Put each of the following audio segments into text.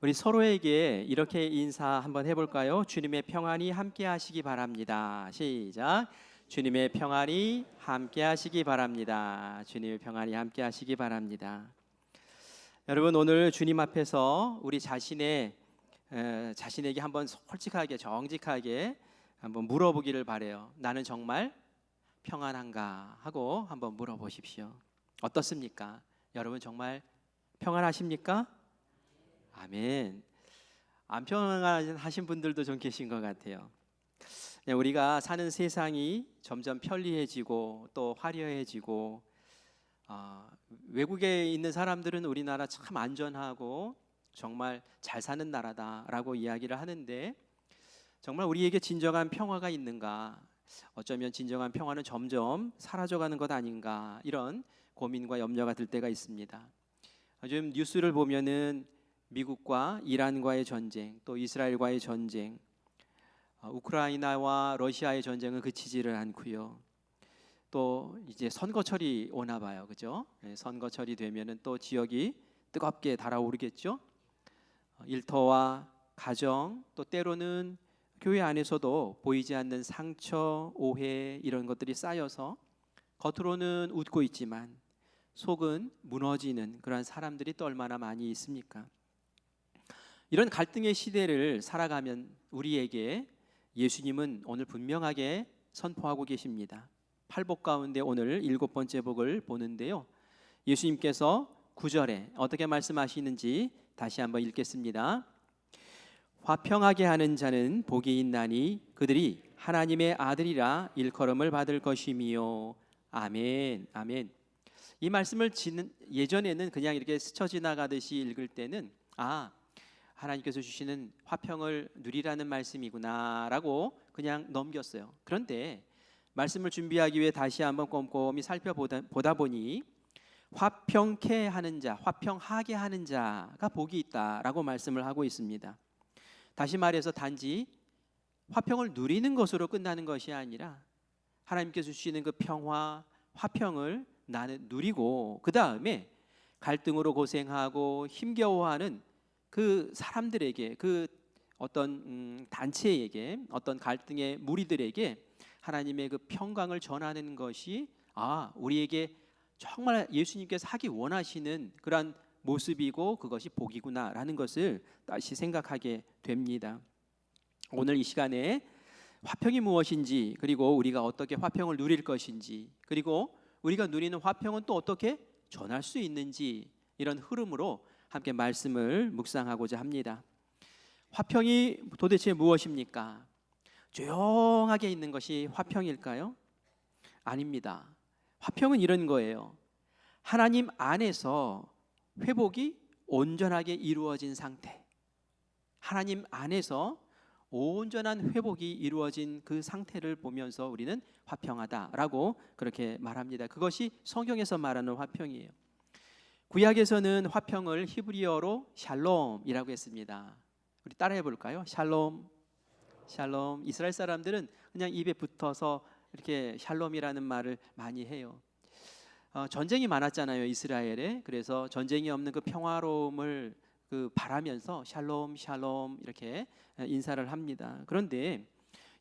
우리 서로에게 이렇게 인사 한번 해볼까요? 주님의 평안이 함께 하시기 바랍니다. 시작. 주님의 평안이 함께 하시기 바랍니다. 주님의 평안이 함께 하시기 바랍니다. 여러분, 오늘 주님 앞에서 우리 자신에게 한번 솔직하게 정직하게 한번 물어보기를 바래요. 나는 정말 평안한가 하고 한번 물어보십시오. 어떻습니까? 여러분 정말 평안하십니까? 아멘. 안 평안하신 분들도 좀 계신 것 같아요. 우리가 사는 세상이 점점 편리해지고 또 화려해지고, 외국에 있는 사람들은 우리나라 참 안전하고 정말 잘 사는 나라다라고 이야기를 하는데, 정말 우리에게 진정한 평화가 있는가? 어쩌면 진정한 평화는 점점 사라져가는 것 아닌가? 이런 고민과 염려가 들 때가 있습니다. 요즘 뉴스를 보면은 미국과 이란과의 전쟁, 또 이스라엘과의 전쟁, 우크라이나와 러시아의 전쟁은 그치지를 않고요. 또 이제 선거철이 오나 봐요, 그죠? 선거철이 되면은 또 지역이 뜨겁게 달아오르겠죠. 일터와 가정, 또 때로는 교회 안에서도 보이지 않는 상처, 오해 이런 것들이 쌓여서 겉으로는 웃고 있지만 속은 무너지는 그런 사람들이 또 얼마나 많이 있습니까? 이런 갈등의 시대를 살아가면 우리에게 예수님은 오늘 분명하게 선포하고 계십니다. 팔복 가운데 오늘 7번째 복을 보는데요, 예수님께서 9절에 어떻게 말씀하시는지 다시 한번 읽겠습니다. 화평하게 하는 자는 복이 있나니 그들이 하나님의 아들이라 일컬음을 받을 것이미요. 아멘. 아멘. 이 말씀을 예전에는 그냥 이렇게 스쳐 지나가듯이 읽을 때는 하나님께서 주시는 화평을 누리라는 말씀이구나라고 그냥 넘겼어요. 그런데 말씀을 준비하기 위해 다시 한번 꼼꼼히 살펴보다 보니 화평케 하는 자, 화평하게 하는 자가 복이 있다라고 말씀을 하고 있습니다. 다시 말해서 단지 화평을 누리는 것으로 끝나는 것이 아니라 하나님께서 주시는 그 평화, 화평을 나는 누리고, 그 다음에 갈등으로 고생하고 힘겨워하는 그 사람들에게, 그 어떤 단체에게, 어떤 갈등의 무리들에게 하나님의 그 평강을 전하는 것이 우리에게 정말 예수님께서 하기 원하시는 그러한 모습이고 그것이 복이구나라는 것을 다시 생각하게 됩니다. 오늘 이 시간에 화평이 무엇인지, 그리고 우리가 어떻게 화평을 누릴 것인지, 그리고 우리가 누리는 화평은 또 어떻게 전할 수 있는지, 이런 흐름으로 함께 말씀을 묵상하고자 합니다. 화평이 도대체 무엇입니까? 조용하게 있는 것이 화평일까요? 아닙니다. 화평은 이런 거예요. 하나님 안에서 회복이 온전하게 이루어진 상태, 하나님 안에서 온전한 회복이 이루어진 그 상태를 보면서 우리는 화평하다라고 그렇게 말합니다. 그것이 성경에서 말하는 화평이에요. 구약에서는 화평을 히브리어로 샬롬이라고 했습니다. 우리 따라해 볼까요? 샬롬, 샬롬. 이스라엘 사람들은 그냥 입에 붙어서 이렇게 샬롬이라는 말을 많이 해요. 전쟁이 많았잖아요, 이스라엘에. 그래서 전쟁이 없는 그 평화로움을 바라면서 샬롬, 샬롬 이렇게 인사를 합니다. 그런데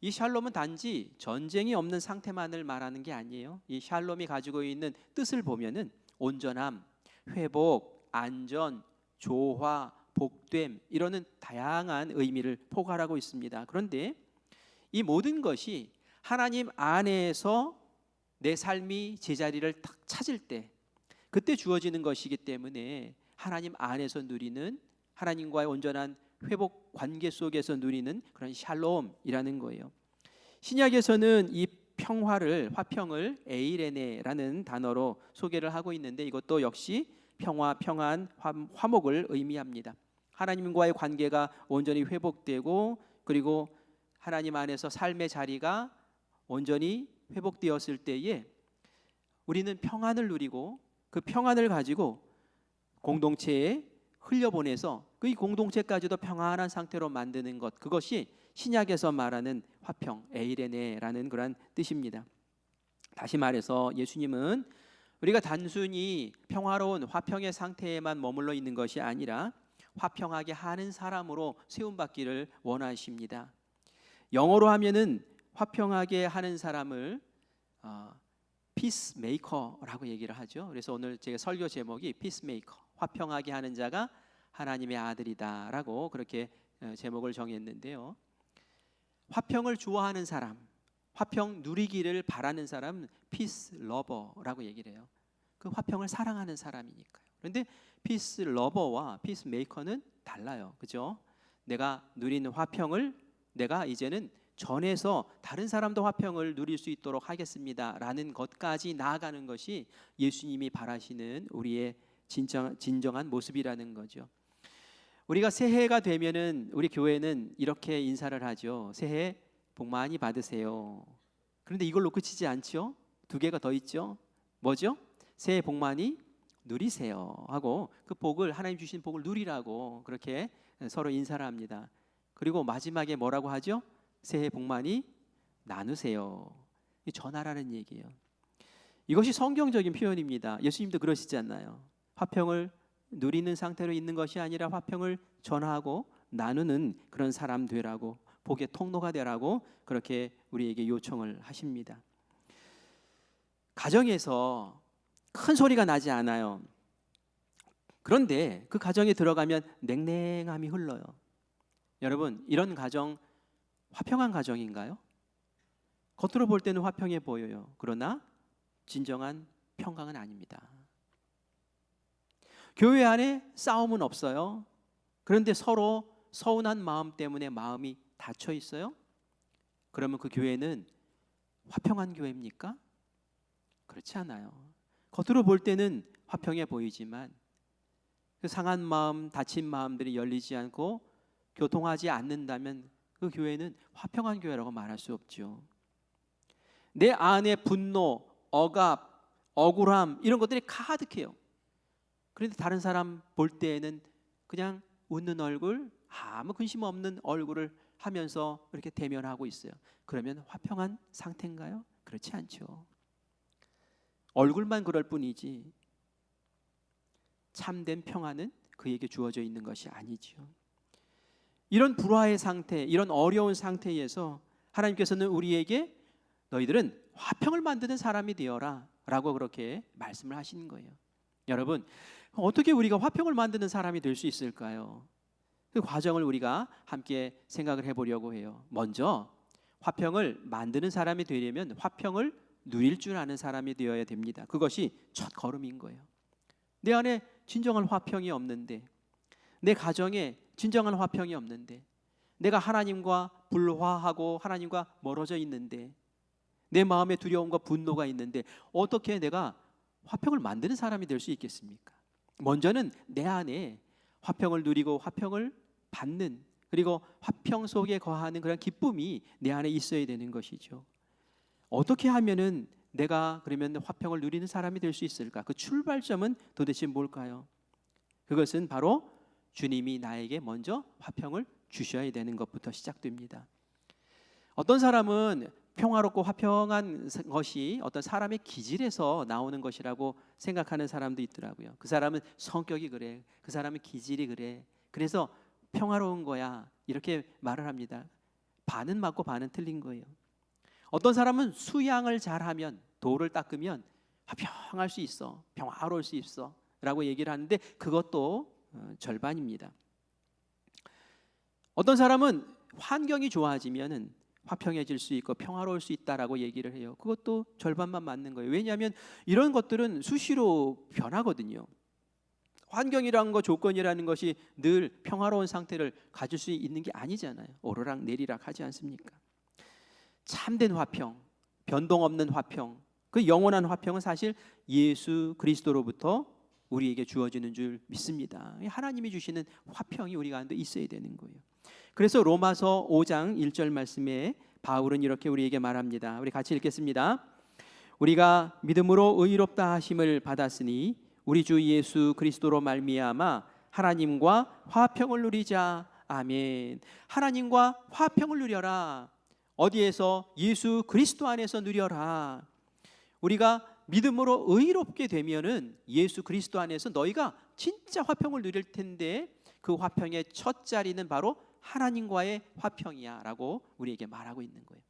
이 샬롬은 단지 전쟁이 없는 상태만을 말하는 게 아니에요. 이 샬롬이 가지고 있는 뜻을 보면은 온전함, 회복, 안전, 조화, 복됨, 이러는 다양한 의미를 포괄하고 있습니다. 그런데 이 모든 것이 하나님 안에서 내 삶이 제자리를 딱 찾을 때, 그때 주어지는 것이기 때문에 하나님 안에서 누리는, 하나님과의 온전한 회복 관계 속에서 누리는 그런 샬롬이라는 거예요. 신약에서는 이 평화를, 화평을 에이레네라는 단어로 소개를 하고 있는데, 이것도 역시 평화, 평안, 화목을 의미합니다. 하나님과의 관계가 온전히 회복되고, 그리고 하나님 안에서 삶의 자리가 온전히 회복되었을 때에 우리는 평안을 누리고, 그 평안을 가지고 공동체에 흘려보내서 그 공동체까지도 평안한 상태로 만드는 것, 그것이 신약에서 말하는 화평, 에이레네라는 그런 뜻입니다. 다시 말해서 예수님은 우리가 단순히 평화로운 화평의 상태에만 머물러 있는 것이 아니라 화평하게 하는 사람으로 세움받기를 원하십니다. 영어로 하면은 화평하게 하는 사람을 피스메이커라고 얘기를 하죠. 그래서 오늘 제가 설교 제목이 피스메이커, 화평하게 하는 자가 하나님의 아들이다라고 그렇게 제목을 정했는데요. 화평을 좋아하는 사람, 화평 누리기를 바라는 사람은 피스 러버라고 얘기를 해요. 그 화평을 사랑하는 사람이니까요. 그런데 피스 러버와 피스 메이커는 달라요. 그죠? 내가 누리는 화평을 내가 이제는 전해서 다른 사람도 화평을 누릴 수 있도록 하겠습니다라는 것까지 나아가는 것이 예수님이 바라시는 우리의 진정한 모습이라는 거죠. 우리가 새해가 되면은 우리 교회는 이렇게 인사를 하죠. 새해 복 많이 받으세요. 그런데 이걸로 그치지 않죠? 두 개가 더 있죠. 뭐죠? 새해 복 많이 누리세요 하고 그 복을, 하나님 주신 복을 누리라고 그렇게 서로 인사를 합니다. 그리고 마지막에 뭐라고 하죠? 새해 복 많이 나누세요. 전하라는 얘기예요. 이것이 성경적인 표현입니다. 예수님도 그러시지 않나요? 화평을 누리는 상태로 있는 것이 아니라 화평을 전하고 나누는 그런 사람 되라고, 복의 통로가 되라고 그렇게 우리에게 요청을 하십니다. 가정에서 큰 소리가 나지 않아요. 그런데 그 가정에 들어가면 냉랭함이 흘러요. 여러분, 이런 가정 화평한 가정인가요? 겉으로 볼 때는 화평해 보여요. 그러나 진정한 평강은 아닙니다. 교회 안에 싸움은 없어요. 그런데 서로 서운한 마음 때문에 마음이 닫혀 있어요. 그러면 그 교회는 화평한 교회입니까? 그렇지 않아요. 겉으로 볼 때는 화평해 보이지만 그 상한 마음, 다친 마음들이 열리지 않고 교통하지 않는다면 그 교회는 화평한 교회라고 말할 수 없죠. 내 안에 분노, 억압, 억울함 이런 것들이 가득해요. 그런데 다른 사람 볼 때에는 그냥 웃는 얼굴, 아무 근심 없는 얼굴을 하면서 이렇게 대면하고 있어요. 그러면 화평한 상태인가요? 그렇지 않죠. 얼굴만 그럴 뿐이지 참된 평화는 그에게 주어져 있는 것이 아니죠. 이런 불화의 상태, 이런 어려운 상태에서 하나님께서는 우리에게 너희들은 화평을 만드는 사람이 되어라 라고 그렇게 말씀을 하시는 거예요. 여러분, 어떻게 우리가 화평을 만드는 사람이 될 수 있을까요? 그 과정을 우리가 함께 생각을 해보려고 해요. 먼저 화평을 만드는 사람이 되려면 화평을 누릴 줄 아는 사람이 되어야 됩니다. 그것이 첫 걸음인 거예요. 내 안에 진정한 화평이 없는데, 내 가정에 진정한 화평이 없는데, 내가 하나님과 불화하고 하나님과 멀어져 있는데, 내 마음에 두려움과 분노가 있는데 어떻게 내가 화평을 만드는 사람이 될 수 있겠습니까? 먼저는 내 안에 화평을 누리고 화평을 받는, 그리고 화평 속에 거하는 그런 기쁨이 내 안에 있어야 되는 것이죠. 어떻게 하면은 내가 그러면 화평을 누리는 사람이 될 수 있을까? 그 출발점은 도대체 뭘까요? 그것은 바로 주님이 나에게 먼저 화평을 주셔야 되는 것부터 시작됩니다. 어떤 사람은 평화롭고 화평한 것이 어떤 사람의 기질에서 나오는 것이라고 생각하는 사람도 있더라고요. 그 사람은 성격이 그래, 그 사람은 기질이 그래, 그래서 평화로운 거야, 이렇게 말을 합니다. 반은 맞고 반은 틀린 거예요. 어떤 사람은 수양을 잘하면, 돌을 닦으면 화평할 수 있어, 평화로울 수 있어 라고 얘기를 하는데 그것도 절반입니다. 어떤 사람은 환경이 좋아지면은 화평해질 수 있고 평화로울 수 있다라고 얘기를 해요. 그것도 절반만 맞는 거예요. 왜냐하면 이런 것들은 수시로 변하거든요. 환경이라는 것, 조건이라는 것이 늘 평화로운 상태를 가질 수 있는 게 아니잖아요. 오르락 내리락 하지 않습니까? 참된 화평, 변동 없는 화평, 그 영원한 화평은 사실 예수 그리스도로부터 우리에게 주어지는 줄 믿습니다. 하나님이 주시는 화평이 우리 가운데 있어야 되는 거예요. 그래서 로마서 5장 1절 말씀에 바울은 이렇게 우리에게 말합니다. 우리 같이 읽겠습니다. 우리가 믿음으로 의롭다 하심을 받았으니 우리 주 예수 그리스도로 말미암아 하나님과 화평을 누리자. 아멘. 하나님과 화평을 누려라. 어디에서? 예수 그리스도 안에서 누려라. 우리가 믿음으로 의롭게 되면은 예수 그리스도 안에서 너희가 진짜 화평을 누릴 텐데, 그 화평의 첫 자리는 바로 하나님과의 화평이야라고 우리에게 말하고 있는 거예요.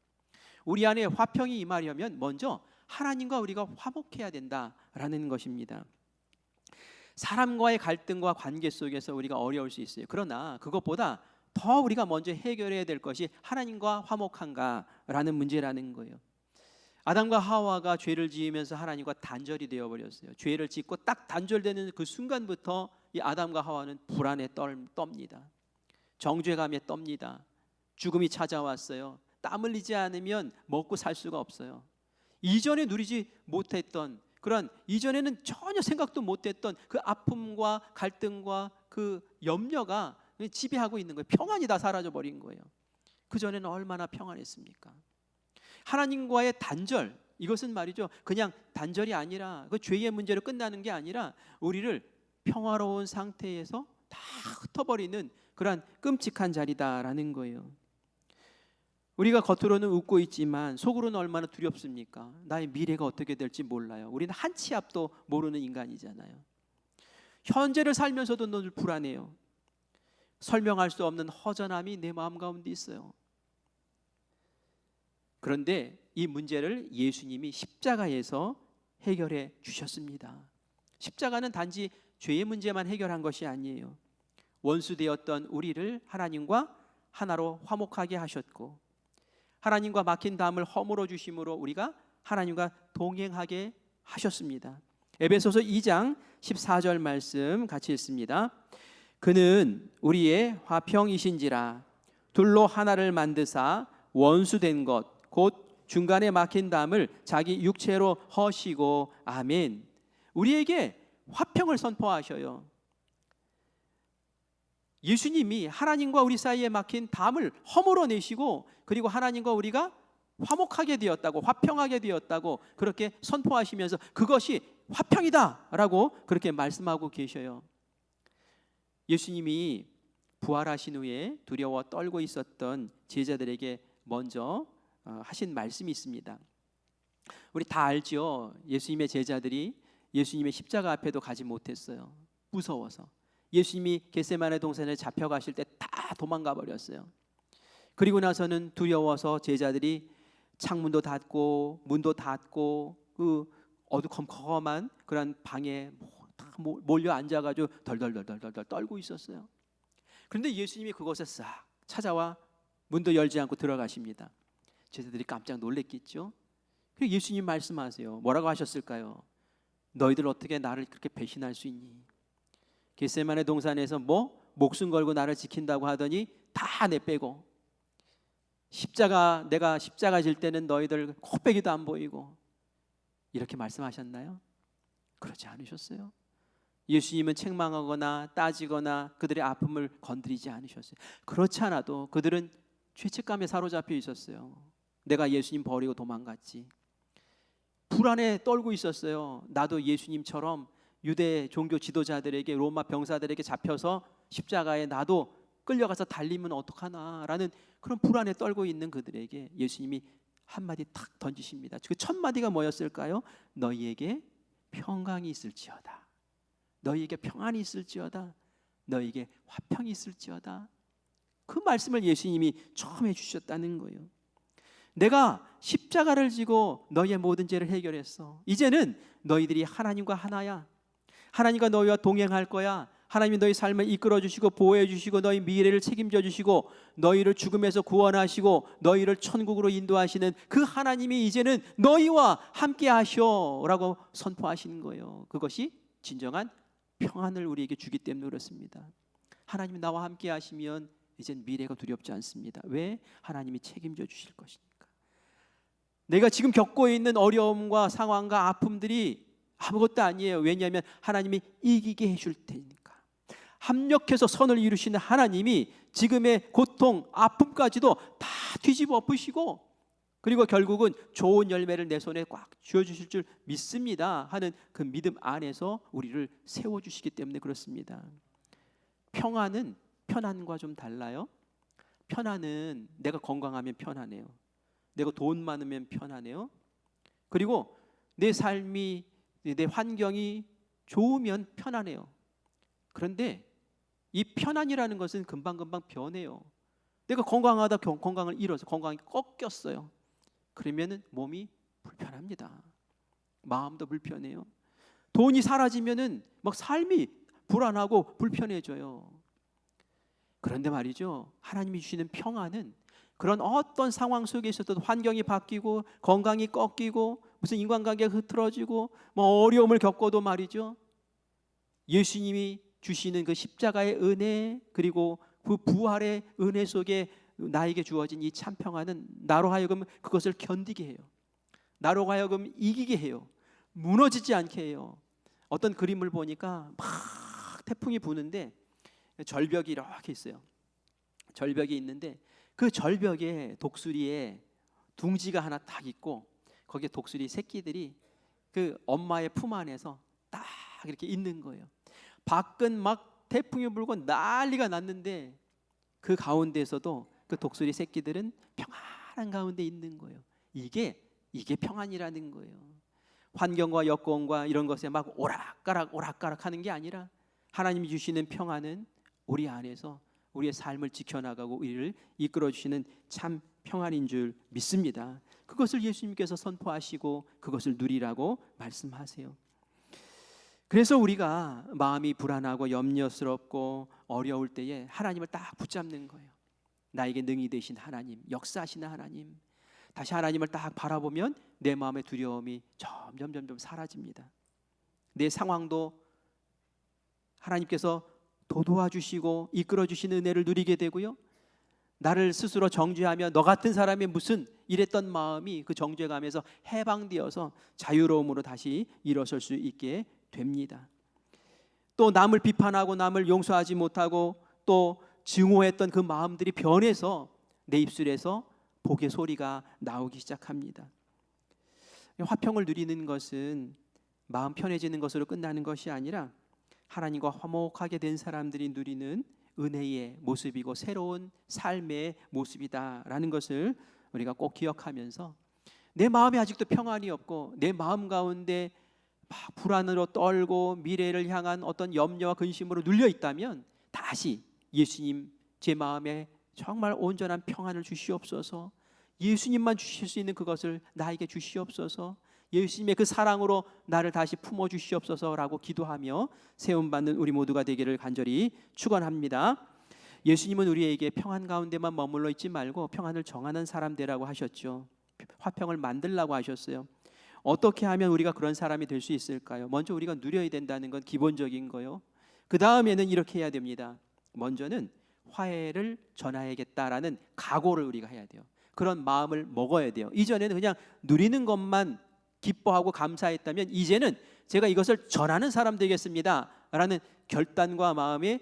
우리 안에 화평이 임하려면 먼저 하나님과 우리가 화목해야 된다라는 것입니다. 사람과의 갈등과 관계 속에서 우리가 어려울 수 있어요. 그러나 그것보다 더 우리가 먼저 해결해야 될 것이 하나님과 화목한가라는 문제라는 거예요. 아담과 하와가 죄를 지으면서 하나님과 단절이 되어버렸어요. 죄를 짓고 딱 단절되는 그 순간부터 이 아담과 하와는 불안에 떱니다. 정죄감에 떱니다. 죽음이 찾아왔어요. 땀 흘리지 않으면 먹고 살 수가 없어요. 이전에 누리지 못했던 그런, 이전에는 전혀 생각도 못했던 그 아픔과 갈등과 그 염려가 지배하고 있는 거예요. 평안이 다 사라져버린 거예요. 그전에는 얼마나 평안했습니까? 하나님과의 단절, 이것은 말이죠, 그냥 단절이 아니라 그 죄의 문제로 끝나는 게 아니라 우리를 평화로운 상태에서 다 흩어버리는 그러한 끔찍한 자리다라는 거예요. 우리가 겉으로는 웃고 있지만 속으로는 얼마나 두렵습니까? 나의 미래가 어떻게 될지 몰라요. 우리는 한 치 앞도 모르는 인간이잖아요. 현재를 살면서도 늘 불안해요. 설명할 수 없는 허전함이 내 마음 가운데 있어요. 그런데 이 문제를 예수님이 십자가에서 해결해 주셨습니다. 십자가는 단지 죄의 문제만 해결한 것이 아니에요. 원수되었던 우리를 하나님과 하나로 화목하게 하셨고, 하나님과 막힌 담을 허물어 주심으로 우리가 하나님과 동행하게 하셨습니다. 에베소서 2장 14절 말씀 같이 읽습니다. 그는 우리의 화평이신지라 둘로 하나를 만드사 원수된 것 곧 중간에 막힌 담을 자기 육체로 허시고. 아멘. 우리에게 화평을 선포하셔요. 예수님이 하나님과 우리 사이에 막힌 담을 허물어 내시고, 그리고 하나님과 우리가 화목하게 되었다고, 화평하게 되었다고 그렇게 선포하시면서 그것이 화평이다라고 그렇게 말씀하고 계셔요. 예수님이 부활하신 후에 두려워 떨고 있었던 제자들에게 먼저 하신 말씀이 있습니다. 우리 다 알죠. 예수님의 제자들이 예수님의 십자가 앞에도 가지 못했어요. 무서워서. 예수님이 겟세마네 동산에 잡혀가실 때 다 도망가 버렸어요. 그리고 나서는 두려워서 제자들이 창문도 닫고 문도 닫고 그 어두컴컴한 그런 방에 다 몰려 앉아가지고 덜덜덜덜덜 떨고 있었어요. 그런데 예수님이 그곳에 싹 찾아와 문도 열지 않고 들어가십니다. 제자들이 깜짝 놀랬겠죠. 그리고 예수님 말씀하세요. 뭐라고 하셨을까요? 너희들 어떻게 나를 그렇게 배신할 수 있니? 겟세마네 동산에서 목숨 걸고 나를 지킨다고 하더니 다 내빼고, 내가 십자가 질 때는 너희들 코빼기도 안 보이고, 이렇게 말씀하셨나요? 그러지 않으셨어요. 예수님은 책망하거나 따지거나 그들의 아픔을 건드리지 않으셨어요. 그렇지 않아도 그들은 죄책감에 사로잡혀 있었어요. 내가 예수님 버리고 도망갔지. 불안에 떨고 있었어요. 나도 예수님처럼 유대 종교 지도자들에게, 로마 병사들에게 잡혀서 십자가에 나도 끌려가서 달리면 어떡하나라는 그런 불안에 떨고 있는 그들에게 예수님이 한마디 탁 던지십니다. 그 첫 마디가 뭐였을까요? 너희에게 평강이 있을지어다. 너희에게 평안이 있을지어다. 너희에게 화평이 있을지어다. 그 말씀을 예수님이 처음 해주셨다는 거예요. 내가 십자가를 지고 너희의 모든 죄를 해결했어. 이제는 너희들이 하나님과 하나야. 하나님과 너희와 동행할 거야. 하나님이 너희 삶을 이끌어 주시고 보호해 주시고 너희 미래를 책임져 주시고 너희를 죽음에서 구원하시고 너희를 천국으로 인도하시는 그 하나님이 이제는 너희와 함께 하셔라고 선포하시는 거예요. 그것이 진정한 평안을 우리에게 주기 때문에 그렇습니다. 하나님이 나와 함께 하시면 이젠 미래가 두렵지 않습니다. 왜? 하나님이 책임져 주실 것이니까. 내가 지금 겪고 있는 어려움과 상황과 아픔들이 아무것도 아니에요. 왜냐하면 하나님이 이기게 해줄 테니까. 합력해서 선을 이루시는 하나님이 지금의 고통, 아픔까지도 다 뒤집어 엎으시고, 그리고 결국은 좋은 열매를 내 손에 꽉 쥐어주실 줄 믿습니다 하는 그 믿음 안에서 우리를 세워주시기 때문에 그렇습니다. 평안은 편안과 좀 달라요. 편안은 내가 건강하면 편안해요. 내가 돈 많으면 편안해요. 그리고 내 삶이, 내 환경이 좋으면 편안해요. 그런데 이 편안이라는 것은 금방금방 변해요. 내가 건강하다 건강을 잃어서 건강이 꺾였어요. 그러면은 몸이 불편합니다. 마음도 불편해요. 돈이 사라지면은 막 삶이 불안하고 불편해져요. 그런데 말이죠, 하나님이 주시는 평안은 그런 어떤 상황 속에 있어도 환경이 바뀌고 건강이 꺾이고 무슨 인간관계가 흐트러지고 뭐 어려움을 겪어도 말이죠, 예수님이 주시는 그 십자가의 은혜 그리고 그 부활의 은혜 속에 나에게 주어진 이 참 평안은 나로 하여금 그것을 견디게 해요. 나로 하여금 이기게 해요. 무너지지 않게 해요. 어떤 그림을 보니까 막 태풍이 부는데 절벽이 이렇게 있어요. 절벽이 있는데 그 절벽에 독수리에 둥지가 하나 딱 있고 거기에 독수리 새끼들이 그 엄마의 품 안에서 딱 이렇게 있는 거예요. 밖은 막 태풍이 불고 난리가 났는데 그 가운데서도 그 독수리 새끼들은 평안한 가운데 있는 거예요. 이게 평안이라는 거예요. 환경과 여건과 이런 것에 막 오락가락 하는 게 아니라 하나님이 주시는 평안은 우리 안에서 우리의 삶을 지켜나가고 우리를 이끌어 주시는 참 평안인 줄 믿습니다. 그것을 예수님께서 선포하시고 그것을 누리라고 말씀하세요. 그래서 우리가 마음이 불안하고 염려스럽고 어려울 때에 하나님을 딱 붙잡는 거예요. 나에게 능히 되신 하나님, 역사하시는 하나님, 다시 하나님을 딱 바라보면 내 마음의 두려움이 점점 사라집니다. 내 상황도 하나님께서 도와주시고 이끌어 주시는 은혜를 누리게 되고요, 나를 스스로 정죄하며 너 같은 사람이 무슨 이랬던 마음이 그 정죄감에서 해방되어서 자유로움으로 다시 일어설 수 있게 됩니다. 또 남을 비판하고 남을 용서하지 못하고 또 증오했던 그 마음들이 변해서 내 입술에서 복의 소리가 나오기 시작합니다. 화평을 누리는 것은 마음 편해지는 것으로 끝나는 것이 아니라 하나님과 화목하게 된 사람들이 누리는 은혜의 모습이고 새로운 삶의 모습이다라는 것을 우리가 꼭 기억하면서 내 마음에 아직도 평안이 없고 내 마음 가운데 막 불안으로 떨고 미래를 향한 어떤 염려와 근심으로 눌려 있다면 다시 예수님, 제 마음에 정말 온전한 평안을 주시옵소서, 예수님만 주실 수 있는 그것을 나에게 주시옵소서, 예수님의 그 사랑으로 나를 다시 품어 주시옵소서라고 기도하며 세움받는 우리 모두가 되기를 간절히 축원합니다. 예수님은 우리에게 평안 가운데만 머물러 있지 말고 평안을 정하는 사람 되라고 하셨죠. 화평을 만들라고 하셨어요. 어떻게 하면 우리가 그런 사람이 될 수 있을까요? 먼저 우리가 누려야 된다는 건 기본적인 거요. 그 다음에는 이렇게 해야 됩니다. 먼저는 화해를 전하야겠다라는 각오를 우리가 해야 돼요. 그런 마음을 먹어야 돼요. 이전에는 그냥 누리는 것만 기뻐하고 감사했다면 이제는 제가 이것을 전하는 사람 되겠습니다 라는 결단과 마음의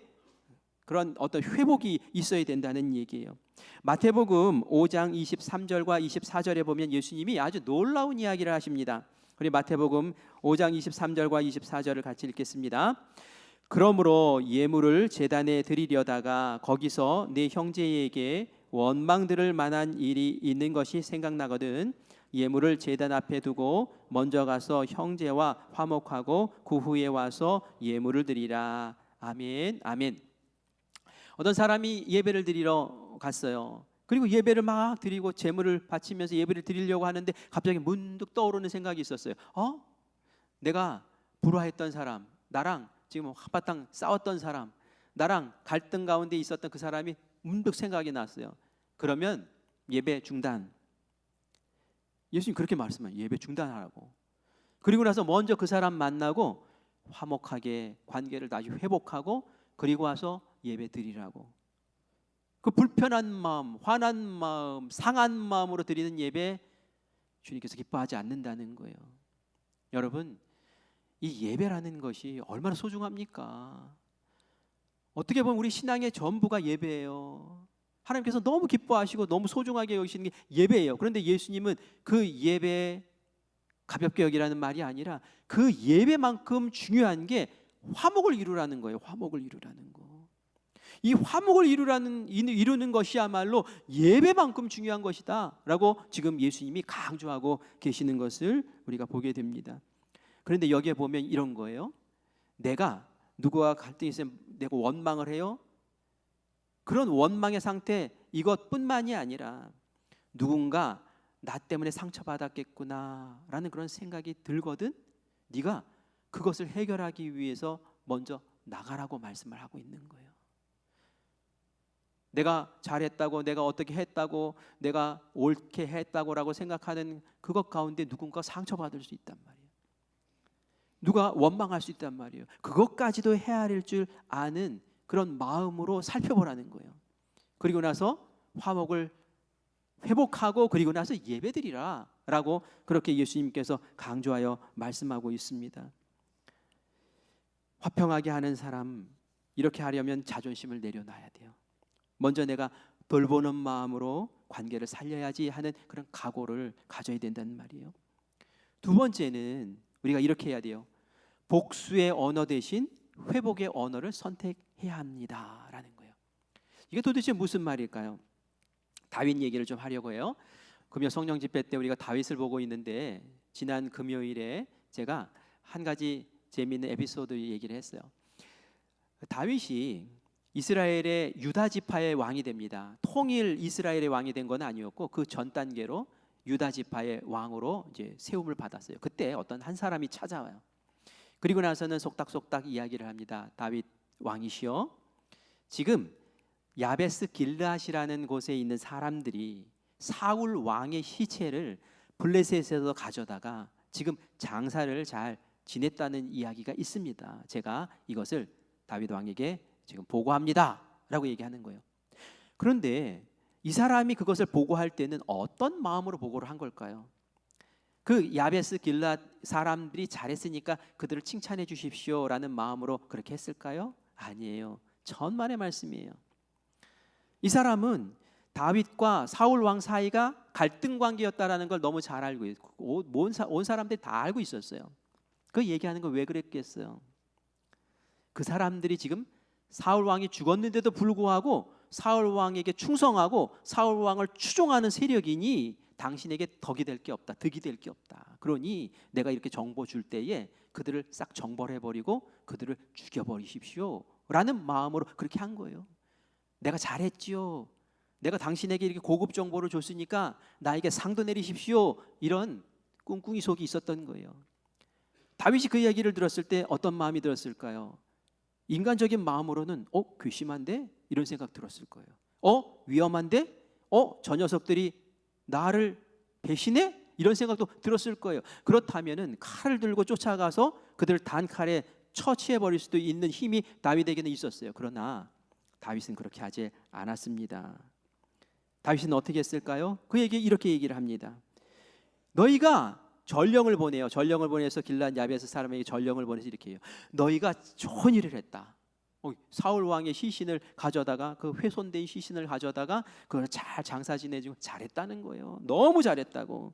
그런 어떤 회복이 있어야 된다는 얘기예요. 마태복음 5장 23절과 24절에 보면 예수님이 아주 놀라운 이야기를 하십니다. 우리 마태복음 5장 23절과 24절을 같이 읽겠습니다. 그러므로 예물을 제단에 드리려다가 거기서 내 형제에게 원망 들을 만한 일이 있는 것이 생각나거든 예물을 제단 앞에 두고 먼저 가서 형제와 화목하고 그 후에 와서 예물을 드리라. 아멘. 아멘. 어떤 사람이 예배를 드리러 갔어요. 그리고 예배를 막 드리고 제물을 바치면서 예배를 드리려고 하는데 갑자기 문득 떠오르는 생각이 있었어요. 내가 불화했던 사람, 나랑 지금 한바탕 싸웠던 사람, 나랑 갈등 가운데 있었던 그 사람이 문득 생각이 났어요. 그러면 예배 중단. 예수님 그렇게 말씀해요. 예배 중단하라고. 그리고 나서 먼저 그 사람 만나고 화목하게 관계를 다시 회복하고 그리고 와서 예배 드리라고. 그 불편한 마음, 화난 마음, 상한 마음으로 드리는 예배 주님께서 기뻐하지 않는다는 거예요. 여러분, 이 예배라는 것이 얼마나 소중합니까? 어떻게 보면 우리 신앙의 전부가 예배예요. 하나님께서 너무 기뻐하시고 너무 소중하게 여기시는 게 예배예요. 그런데 예수님은 그 예배 가볍게 여기라는 말이 아니라 그 예배만큼 중요한 게 화목을 이루라는 거예요. 화목을 이루라는 거. 이 화목을 이루는 것이야말로 예배만큼 중요한 것이다라고 지금 예수님이 강조하고 계시는 것을 우리가 보게 됩니다. 그런데 여기에 보면 이런 거예요. 내가 누구와 갈등이 있으면 내가 원망을 해요? 그런 원망의 상태, 이것뿐만이 아니라 누군가 나 때문에 상처받았겠구나 라는 그런 생각이 들거든 네가 그것을 해결하기 위해서 먼저 나가라고 말씀을 하고 있는 거예요. 내가 잘했다고, 내가 어떻게 했다고, 내가 옳게 했다고라고 생각하는 그것 가운데 누군가 상처받을 수 있단 말이에요. 누가 원망할 수 있단 말이에요. 그것까지도 헤아릴 줄 아는 그런 마음으로 살펴보라는 거예요. 그리고 나서 화목을 회복하고 그리고 나서 예배드리라 라고 그렇게 예수님께서 강조하여 말씀하고 있습니다. 화평하게 하는 사람, 이렇게 하려면 자존심을 내려놔야 돼요. 먼저 내가 돌보는 마음으로 관계를 살려야지 하는 그런 각오를 가져야 된다는 말이에요. 두 번째는 우리가 이렇게 해야 돼요. 복수의 언어 대신 회복의 언어를 선택해야 합니다라는 거예요. 이게 도대체 무슨 말일까요? 다윗 얘기를 좀 하려고 해요. 금요 성령 집회 때 우리가 다윗을 보고 있는데 지난 금요일에 제가 한 가지 재미있는 에피소드 얘기를 했어요. 다윗이 이스라엘의 유다 지파의 왕이 됩니다. 통일 이스라엘의 왕이 된 건 아니었고 그 전 단계로 유다 지파의 왕으로 이제 세움을 받았어요. 그때 어떤 한 사람이 찾아와요. 그리고 나서는 속닥속닥 이야기를 합니다. 다윗 왕이시여, 지금 야베스 길르앗이라는 곳에 있는 사람들이 사울 왕의 시체를 블레셋에서 가져다가 지금 장사를 잘 지냈다는 이야기가 있습니다. 제가 이것을 다윗 왕에게 지금 보고합니다 라고 얘기하는 거예요. 그런데 이 사람이 그것을 보고할 때는 어떤 마음으로 보고를 한 걸까요? 그 야베스 길앗 사람들이 잘했으니까 그들을 칭찬해 주십시오 라는 마음으로 그렇게 했을까요? 아니에요. 천만의 말씀이에요. 이 사람은 다윗과 사울 왕 사이가 갈등 관계였다라는 걸 너무 잘 알고 있고 온 사람들이 다 알고 있었어요. 그 얘기하는 걸 왜 그랬겠어요? 그 사람들이 지금 사울 왕이 죽었는데도 불구하고 사울 왕에게 충성하고 사울 왕을 추종하는 세력이니 당신에게 덕이 될 게 없다, 득이 될 게 없다. 그러니 내가 이렇게 정보 줄 때에 그들을 싹 정벌해버리고 그들을 죽여버리십시오 라는 마음으로 그렇게 한 거예요. 내가 잘했지요. 내가 당신에게 이렇게 고급 정보를 줬으니까 나에게 상도 내리십시오. 이런 꿍꿍이 속이 있었던 거예요. 다윗이 그 이야기를 들었을 때 어떤 마음이 들었을까요? 인간적인 마음으로는 괘씸한데? 이런 생각 들었을 거예요. 위험한데? 저 녀석들이 나를 배신해? 이런 생각도 들었을 거예요. 그렇다면은 칼을 들고 쫓아가서 그들을 단칼에 처치해버릴 수도 있는 힘이 다윗에게는 있었어요. 그러나 다윗은 그렇게 하지 않았습니다. 다윗은 어떻게 했을까요? 그에게 이렇게 얘기를 합니다. 너희가 전령을 보내요. 전령을 보내서 길앗 야베스 사람에게 전령을 보내서 이렇게 해요. 너희가 좋은 일을 했다. 사울 왕의 시신을 가져다가 그 훼손된 시신을 가져다가 그걸 잘 장사 지내주고 잘했다는 거예요. 너무 잘했다고.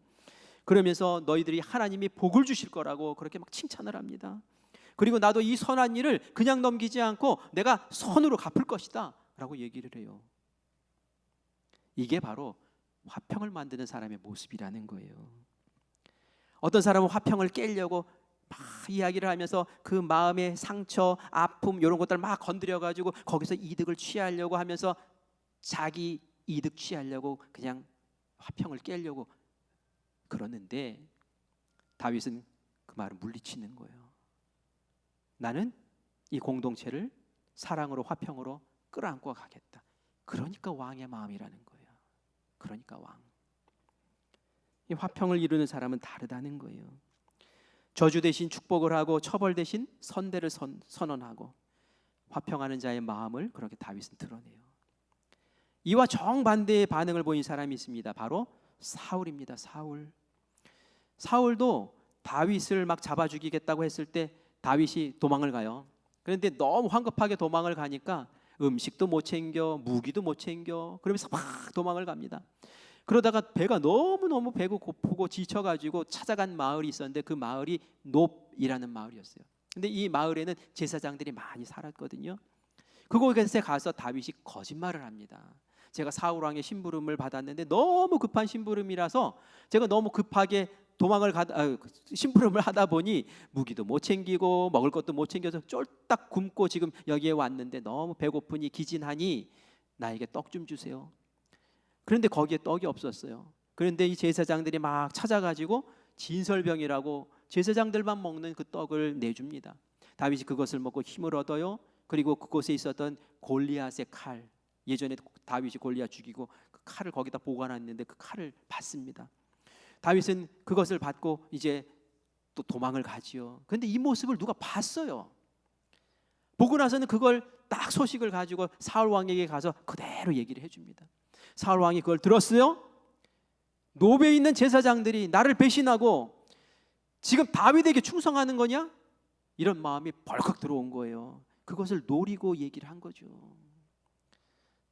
그러면서 너희들이 하나님이 복을 주실 거라고 그렇게 막 칭찬을 합니다. 그리고 나도 이 선한 일을 그냥 넘기지 않고 내가 선으로 갚을 것이다 라고 얘기를 해요. 이게 바로 화평을 만드는 사람의 모습이라는 거예요. 어떤 사람은 화평을 깨려고 막 이야기를 하면서 그 마음의 상처, 아픔 이런 것들을 막 건드려가지고 거기서 이득을 취하려고 하면서 자기 이득 취하려고 그냥 화평을 깨려고 그러는데 다윗은 그 말을 물리치는 거예요. 나는 이 공동체를 사랑으로 화평으로 끌어안고 가겠다. 그러니까 왕의 마음이라는 거예요. 그러니까 왕. 이 화평을 이루는 사람은 다르다는 거예요. 저주 대신 축복을 하고 처벌 대신 선대를 선언하고 화평하는 자의 마음을 그렇게 다윗은 드러내요. 이와 정반대의 반응을 보인 사람이 있습니다. 바로 사울입니다. 사울도 다윗을 막 잡아 죽이겠다고 했을 때 다윗이 도망을 가요. 그런데 너무 황급하게 도망을 가니까 음식도 못 챙겨, 무기도 못 챙겨. 그러면서 막 도망을 갑니다. 그러다가 배가 너무너무 배고프고 지쳐가지고 찾아간 마을이 있었는데 그 마을이 놉이라는 마을이었어요. 근데 이 마을에는 제사장들이 많이 살았거든요. 그곳에 가서 다윗이 거짓말을 합니다. 제가 사울 왕의 심부름을 받았는데 너무 급한 심부름이라서 제가 너무 급하게 심부름을 하다 보니 무기도 못 챙기고 먹을 것도 못 챙겨서 쫄딱 굶고 지금 여기에 왔는데 너무 배고프니 기진하니 나에게 떡 좀 주세요. 그런데 거기에 떡이 없었어요. 그런데 이 제사장들이 막 찾아가지고 진설병이라고 제사장들만 먹는 그 떡을 내줍니다. 다윗이 그것을 먹고 힘을 얻어요. 그리고 그곳에 있었던 골리앗의 칼, 예전에 다윗이 골리앗 죽이고 그 칼을 거기다 보관했는데 그 칼을 받습니다. 다윗은 그것을 받고 이제 또 도망을 가지요. 그런데 이 모습을 누가 봤어요. 보고 나서는 그걸 딱 소식을 가지고 사울 왕에게 가서 그대로 얘기를 해줍니다. 사울 왕이 그걸 들었어요. 노베에 있는 제사장들이 나를 배신하고 지금 다윗에게 충성하는 거냐? 이런 마음이 벌컥 들어온 거예요. 그것을 노리고 얘기를 한 거죠.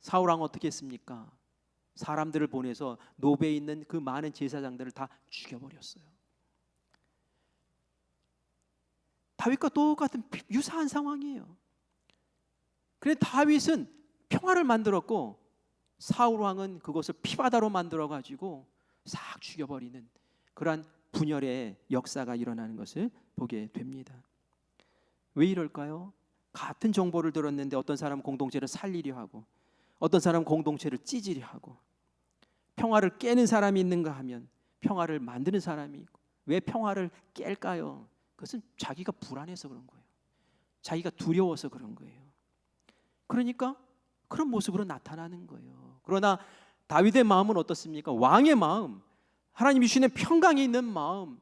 사울 왕은 어떻게 했습니까? 사람들을 보내서 노베에 있는 그 많은 제사장들을 다 죽여버렸어요. 다윗과 똑같은 유사한 상황이에요. 그런데 다윗은 평화를 만들었고 사울 왕은 그것을 피바다로 만들어 가지고 싹 죽여버리는 그러한 분열의 역사가 일어나는 것을 보게 됩니다. 왜 이럴까요? 같은 정보를 들었는데 어떤 사람은 공동체를 살리려 하고 어떤 사람은 공동체를 찢으려 하고, 평화를 깨는 사람이 있는가 하면 평화를 만드는 사람이 있고. 왜 평화를 깰까요? 그것은 자기가 불안해서 그런 거예요. 자기가 두려워서 그런 거예요. 그러니까 그런 모습으로 나타나는 거예요. 그러나 다윗의 마음은 어떻습니까? 왕의 마음, 하나님이 주시는 평강이 있는 마음,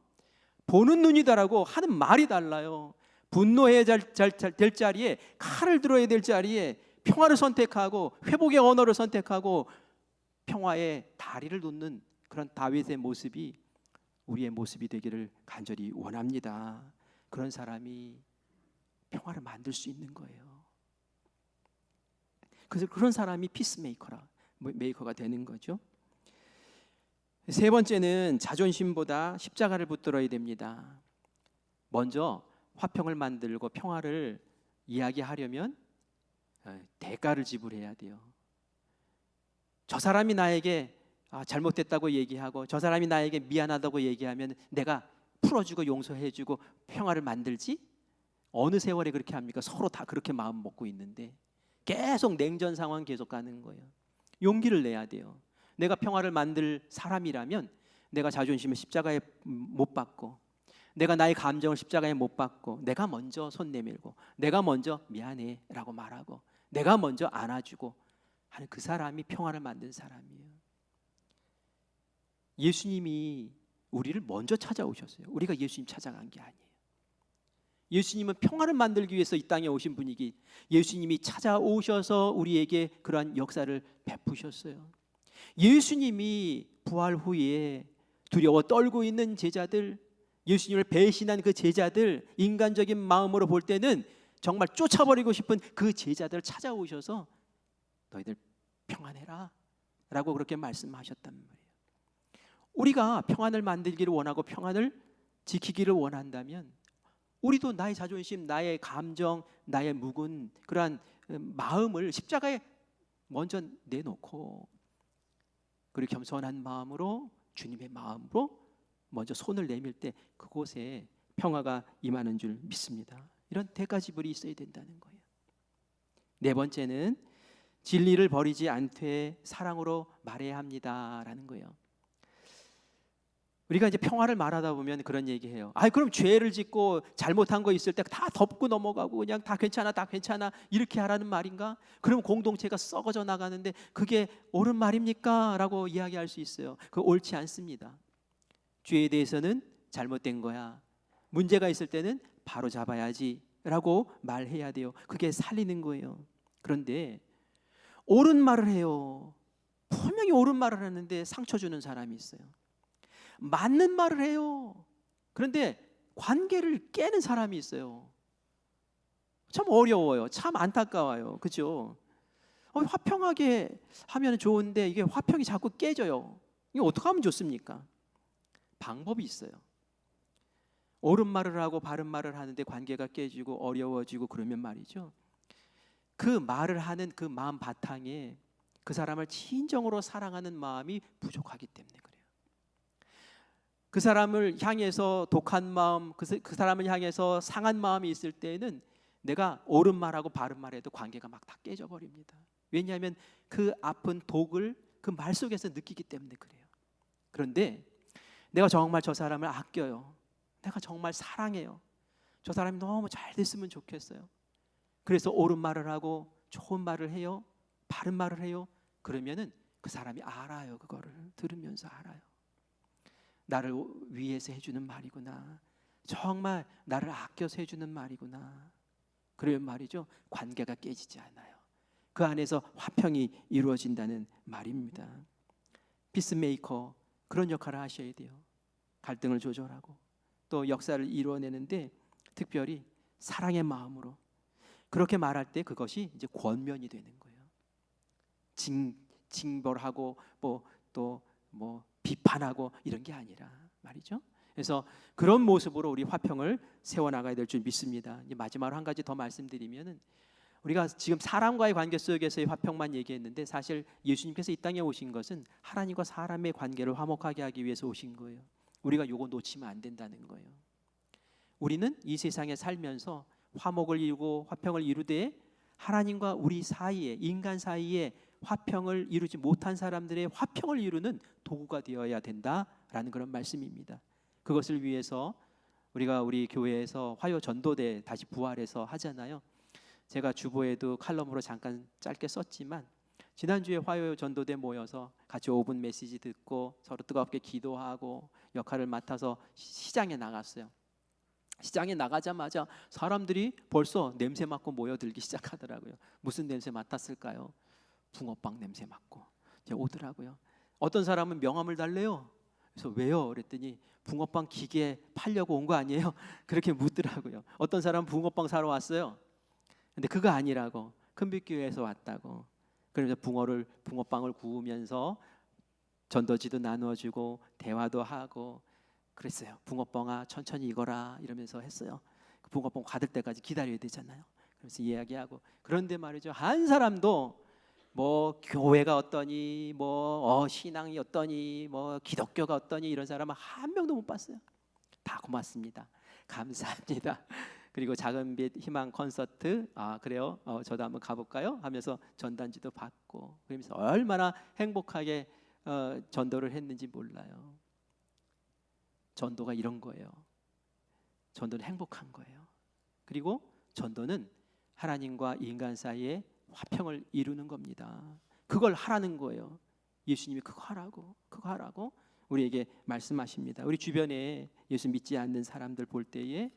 보는 눈이 다르고 하는 말이 달라요. 분노해야 될 자리에 칼을 들어야 될 자리에 평화를 선택하고 회복의 언어를 선택하고 평화의 다리를 놓는 그런 다윗의 모습이 우리의 모습이 되기를 간절히 원합니다. 그런 사람이 평화를 만들 수 있는 거예요. 그래서 그런 사람이 피스메이커가 되는 거죠. 세 번째는 자존심보다 십자가를 붙들어야 됩니다. 먼저 화평을 만들고 평화를 이야기하려면 대가를 지불해야 돼요. 저 사람이 나에게 잘못됐다고 얘기하고 저 사람이 나에게 미안하다고 얘기하면 내가 풀어주고 용서해주고 평화를 만들지? 어느 세월에 그렇게 합니까? 서로 다 그렇게 마음 먹고 있는데 계속 냉전 상황 계속 가는 거예요. 용기를 내야 돼요. 내가 평화를 만들 사람이라면 내가 자존심을 십자가에 못 박고 내가 나의 감정을 십자가에 못 박고 내가 먼저 손 내밀고 내가 먼저 미안해 라고 말하고 내가 먼저 안아주고 하는 그 사람이 평화를 만든 사람이에요. 예수님이 우리를 먼저 찾아오셨어요. 우리가 예수님 찾아간 게 아니에요. 예수님은 평화를 만들기 위해서 이 땅에 오신 분이기, 예수님이 찾아오셔서 우리에게 그러한 역사를 베푸셨어요. 예수님이 부활 후에 두려워 떨고 있는 제자들, 예수님을 배신한 그 제자들, 인간적인 마음으로 볼 때는 정말 쫓아버리고 싶은 그 제자들을 찾아오셔서 너희들 평안해라 라고 그렇게 말씀하셨단 말이에요. 우리가 평안을 만들기를 원하고 평안을 지키기를 원한다면 우리도 나의 자존심, 나의 감정, 나의 묵은 그러한 마음을 십자가에 먼저 내놓고 그리고 겸손한 마음으로 주님의 마음으로 먼저 손을 내밀 때 그곳에 평화가 임하는 줄 믿습니다. 이런 대가 지불이 있어야 된다는 거예요. 네 번째는 진리를 버리지 않되 사랑으로 말해야 합니다라는 거예요. 우리가 이제 평화를 말하다 보면 그런 얘기해요. 그럼 죄를 짓고 잘못한 거 있을 때 다 덮고 넘어가고 그냥 다 괜찮아 이렇게 하라는 말인가? 그럼 공동체가 썩어져 나가는데 그게 옳은 말입니까? 라고 이야기할 수 있어요. 그거 옳지 않습니다. 죄에 대해서는 잘못된 거야, 문제가 있을 때는 바로 잡아야지 라고 말해야 돼요. 그게 살리는 거예요. 그런데 옳은 말을 해요. 분명히 옳은 말을 하는데 상처 주는 사람이 있어요. 맞는 말을 해요. 그런데 관계를 깨는 사람이 있어요. 참 어려워요. 참 안타까워요. 그죠? 화평하게 하면 좋은데 이게 화평이 자꾸 깨져요. 이게 어떻게 하면 좋습니까? 방법이 있어요. 옳은 말을 하고 바른 말을 하는데 관계가 깨지고 어려워지고 그러면 말이죠, 그 말을 하는 그 마음 바탕에 그 사람을 진정으로 사랑하는 마음이 부족하기 때문에 그래요. 그 사람을 향해서 독한 마음, 그 사람을 향해서 상한 마음이 있을 때에는 내가 옳은 말하고 바른 말해도 관계가 막 다 깨져버립니다. 왜냐하면 그 아픈 독을 그 말 속에서 느끼기 때문에 그래요. 그런데 내가 정말 저 사람을 아껴요. 내가 정말 사랑해요. 저 사람이 너무 잘 됐으면 좋겠어요. 그래서 옳은 말을 하고 좋은 말을 해요. 바른 말을 해요. 그러면은 그 사람이 알아요. 그거를 들으면서 알아요. 나를 위해서 해주는 말이구나. 정말 나를 아껴서 해주는 말이구나. 그러면 말이죠, 관계가 깨지지 않아요. 그 안에서 화평이 이루어진다는 말입니다. 피스메이커, 그런 역할을 하셔야 돼요. 갈등을 조절하고 또 역사를 이루어내는데 특별히 사랑의 마음으로 그렇게 말할 때 그것이 이제 권면이 되는 거예요. 징벌하고 또 비판하고 이런 게 아니라 말이죠. 그래서 그런 모습으로 우리 화평을 세워나가야 될 줄 믿습니다. 이제 마지막으로 한 가지 더 말씀드리면은, 우리가 지금 사람과의 관계 속에서의 화평만 얘기했는데 사실 예수님께서 이 땅에 오신 것은 하나님과 사람의 관계를 화목하게 하기 위해서 오신 거예요. 우리가 요거 놓치면 안 된다는 거예요. 우리는 이 세상에 살면서 화목을 이루고 화평을 이루되 하나님과 우리 사이에, 인간 사이에 화평을 이루지 못한 사람들의 화평을 이루는 도구가 되어야 된다라는 그런 말씀입니다. 그것을 위해서 우리가 우리 교회에서 화요 전도대 다시 부활해서 하잖아요. 제가 주보에도 칼럼으로 잠깐 짧게 썼지만 지난주에 화요 전도대 모여서 같이 5분 메시지 듣고 서로 뜨겁게 기도하고 역할을 맡아서 시장에 나갔어요. 시장에 나가자마자 사람들이 벌써 냄새 맡고 모여들기 시작하더라고요. 무슨 냄새 맡았을까요? 붕어빵 냄새 맡고 이제 오더라고요. 어떤 사람은 명함을 달래요. 그래서 왜요? 그랬더니 붕어빵 기계 팔려고 온 거 아니에요? 그렇게 묻더라고요. 어떤 사람은 붕어빵 사러 왔어요. 근데 그거 아니라고, 큰빛교회에서 왔다고. 그러면서 붕어빵을 구우면서 전도지도 나누어주고 대화도 하고 그랬어요. 붕어빵아 천천히 익어라 이러면서 했어요. 그 붕어빵 받을 때까지 기다려야 되잖아요. 그래서 이야기하고, 그런데 말이죠, 한 사람도 교회가 어떠니, 신앙이 어떠니, 기독교가 어떠니 이런 사람은 한 명도 못 봤어요. 다 고맙습니다, 감사합니다. 그리고 작은 빛 희망 콘서트, 그래요, 저도 한번 가볼까요? 하면서 전단지도 받고, 그러면서 얼마나 행복하게 전도를 했는지 몰라요. 전도가 이런 거예요. 전도는 행복한 거예요. 그리고 전도는 하나님과 인간 사이에 화평을 이루는 겁니다. 그걸 하라는 거예요. 예수님이 그거 하라고 우리에게 말씀하십니다. 우리 주변에 예수 믿지 않는 사람들 볼 때에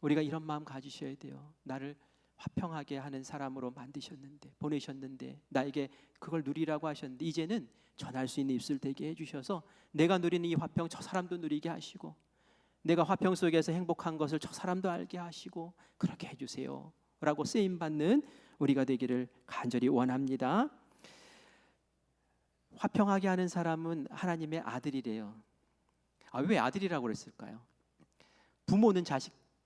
우리가 이런 마음 가지셔야 돼요. 나를 화평하게 하는 사람으로 보내셨는데 나에게 그걸 누리라고 하셨는데 이제는 전할 수 있는 입술 되게 해주셔서 내가 누리는 이 화평 저 사람도 누리게 하시고, 내가 화평 속에서 행복한 것을 저 사람도 알게 하시고 그렇게 해주세요 라고 쓰임받는 우리가 되기를 간절히 원합니다. 화평하게 하는 사람은 하나님의 아들이래요. 왜 아들이라고 그랬을까요? 부모는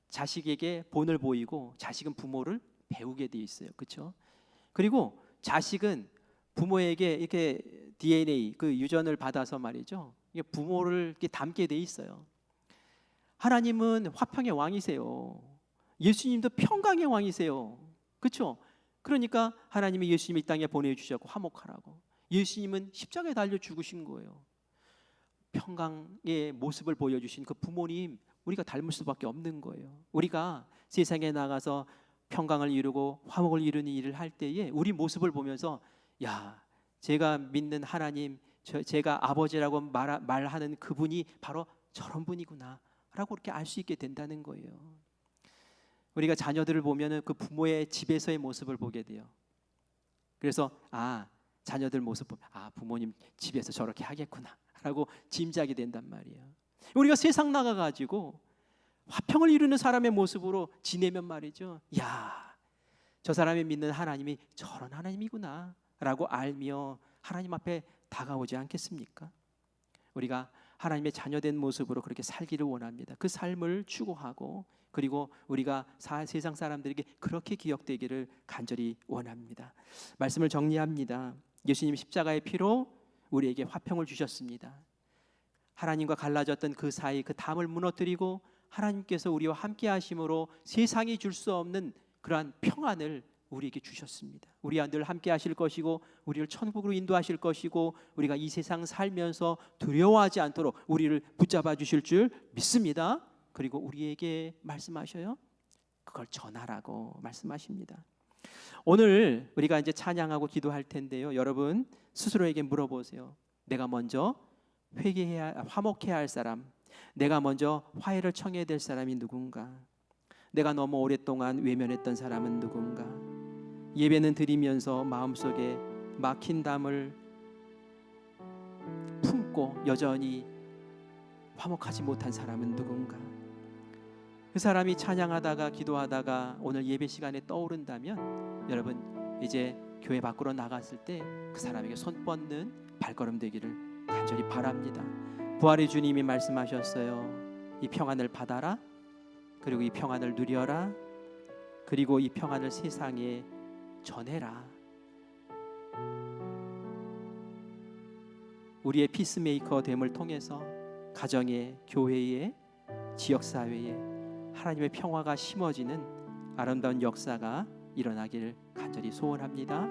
자식에게 본을 보이고 자식은 부모를 배우게 돼 있어요. 그렇죠? 그리고 자식은 부모에게 이렇게 DNA 그 유전을 받아서 말이죠, 이게 부모를 이렇게 닮게 돼 있어요. 하나님은 화평의 왕이세요. 예수님도 평강의 왕이세요. 그렇죠? 그러니까 하나님이 예수님을 이 땅에 보내주셨고 화목하라고. 예수님은 십자가에 달려 죽으신 거예요. 평강의 모습을 보여주신 그 부모님 우리가 닮을 수밖에 없는 거예요. 우리가 세상에 나가서 평강을 이루고 화목을 이루는 일을 할 때에 우리 모습을 보면서 제가 믿는 하나님, 제가 아버지라고 말하는 그분이 바로 저런 분이구나 라고 그렇게 알 수 있게 된다는 거예요. 우리가 자녀들을 보면 그 부모의 집에서의 모습을 보게 돼요. 그래서 자녀들 모습 보면 부모님 집에서 저렇게 하겠구나 라고 짐작이 된단 말이에요. 우리가 세상 나가가지고 화평을 이루는 사람의 모습으로 지내면 말이죠, 저 사람이 믿는 하나님이 저런 하나님이구나 라고 알며 하나님 앞에 다가오지 않겠습니까? 우리가 하나님의 자녀된 모습으로 그렇게 살기를 원합니다. 그 삶을 추구하고, 그리고 우리가 세상 사람들에게 그렇게 기억되기를 간절히 원합니다. 말씀을 정리합니다. 예수님 십자가의 피로 우리에게 화평을 주셨습니다. 하나님과 갈라졌던 그 사이 그 담을 무너뜨리고 하나님께서 우리와 함께 하심으로 세상이 줄 수 없는 그러한 평안을 우리에게 주셨습니다. 우리와 늘 함께 하실 것이고 우리를 천국으로 인도하실 것이고 우리가 이 세상 살면서 두려워하지 않도록 우리를 붙잡아 주실 줄 믿습니다. 그리고 우리에게 말씀하셔요. 그걸 전하라고 말씀하십니다. 오늘 우리가 이제 찬양하고 기도할 텐데요. 여러분 스스로에게 물어보세요. 내가 먼저 화목해야 할 사람, 내가 먼저 화해를 청해야 될 사람이 누군가? 내가 너무 오랫동안 외면했던 사람은 누군가? 예배는 드리면서 마음속에 막힌 담을 품고 여전히 화목하지 못한 사람은 누군가? 그 사람이 찬양하다가 기도하다가 오늘 예배 시간에 떠오른다면 여러분 이제 교회 밖으로 나갔을 때 그 사람에게 손 뻗는 발걸음 되기를 간절히 바랍니다. 부활의 주님이 말씀하셨어요. 이 평안을 받아라. 그리고 이 평안을 누려라. 그리고 이 평안을 세상에 전해라. 우리의 피스메이커 됨을 통해서 가정에, 교회에, 지역사회에 하나님의 평화가 심어지는 아름다운 역사가 일어나기를 간절히 소원합니다.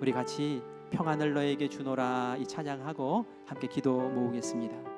우리 같이 평안을 너에게 주노라 이 찬양하고 함께 기도 모으겠습니다.